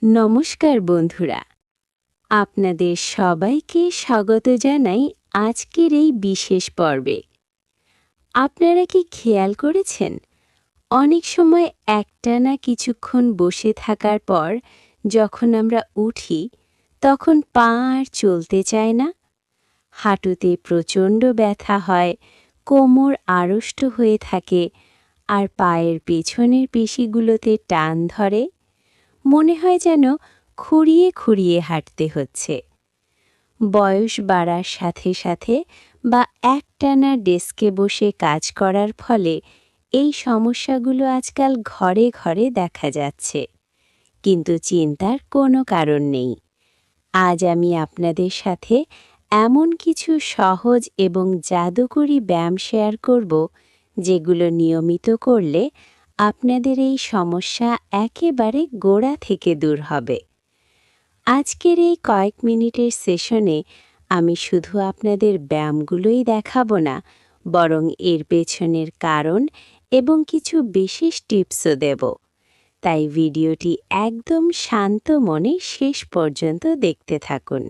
নমস্কার বন্ধুরা, আপনাদের সবাইকে স্বাগত জানাই আজকের এই বিশেষ পর্বে। আপনারা কি খেয়াল করেছেন, অনেক সময় একটানা কিছুক্ষণ বসে থাকার পর যখন আমরা উঠি তখন পা আর চলতে চায় না? হাঁটুতে প্রচণ্ড ব্যথা হয়, কোমর আড়ষ্ট হয়ে থাকে আর পায়ের পেছনের পেশিগুলোতে টান ধরে। মনে হয় যেন খুঁড়িয়ে খুঁড়িয়ে হাঁটতে হচ্ছে। বয়স বাড়ার সাথে সাথে বা একটানা ডেস্কে বসে কাজ করার ফলে এই সমস্যাগুলো আজকাল ঘরে ঘরে দেখা যাচ্ছে। কিন্তু চিন্তার কোনো কারণ নেই। আজ আমি আপনাদের সাথে এমন কিছু সহজ এবং জাদুকরী ব্যায়াম শেয়ার করব, যেগুলো নিয়মিত করলে আপনাদের এই সমস্যা একেবারে গোড়া থেকে দূর হবে। আজকের এই কয়েক মিনিটের সেশনে আমি শুধু আপনাদের ব্যায়ামগুলোই দেখাবো না, বরং এর পেছনের কারণ এবং কিছু বিশেষ টিপসও দেব। তাই ভিডিওটি একদম শান্ত মনে শেষ পর্যন্ত দেখতে থাকুন।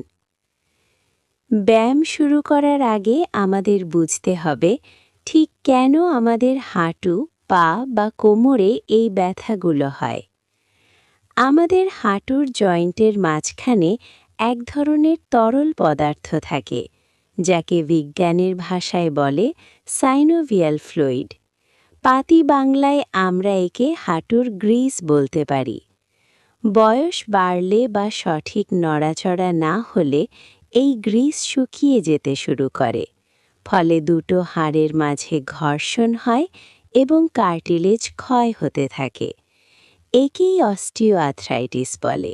ব্যায়াম শুরু করার আগে আমাদের বুঝতে হবে ঠিক কেন আমাদের হাঁটু, পা বা কোমরে এই ব্যথাগুলো হয়। আমাদের হাঁটুর জয়েন্টের মাঝখানে এক ধরনের তরল পদার্থ থাকে, যাকে বিজ্ঞানের ভাষায় বলে সাইনোভিয়াল ফ্লুইড। পাতি বাংলায় আমরা একে হাঁটুর গ্রিস বলতে পারি। বয়স বাড়লে বা সঠিক নড়াচড়া না হলে এই গ্রিস শুকিয়ে যেতে শুরু করে, ফলে দুটো হাড়ের মাঝে ঘর্ষণ হয় এবং কার্টিলেজ ক্ষয় হতে থাকে। একেই অস্টিওআর্থ্রাইটিস বলে।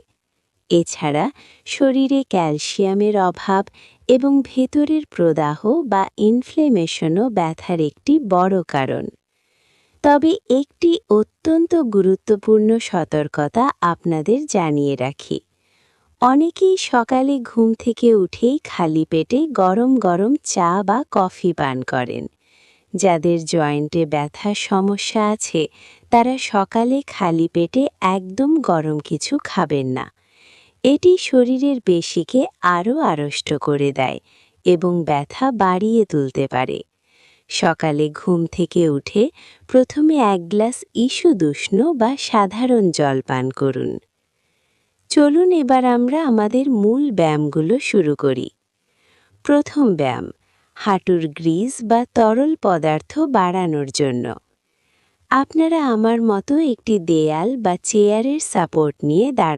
এছাড়া শরীরে ক্যালসিয়ামের অভাব এবং ভেতরের প্রদাহ বা ইনফ্লেমেশনও ব্যথার একটি বড় কারণ। তবে একটি অত্যন্ত গুরুত্বপূর্ণ সতর্কতা আপনাদের জানিয়ে রাখি। অনেকেই সকালে ঘুম থেকে উঠেই খালি পেটে গরম গরম চা বা কফি পান করেন। যাদের জয়েন্টে ব্যথার সমস্যা আছে তারা সকালে খালি পেটে একদম গরম কিছু খাবেন না। এটি শরীরের পেশিকে আরও আড়ষ্ট করে দেয় এবং ব্যথা বাড়িয়ে তুলতে পারে। সকালে ঘুম থেকে উঠে প্রথমে এক গ্লাস ঈষদুষ্ণ বা সাধারণ জল পান করুন। চলুন এবার আমরা আমাদের মূল ব্যায়ামগুলো শুরু করি। প্রথম ব্যায়াম, হাঁটুর গ্রিস বা তরল পদার্থ বাড়ানোর জন্য। আপনারা আমার মতো একটি দেয়াল বা চেয়ারের সাপোর্ট নিয়ে দাঁড়ান।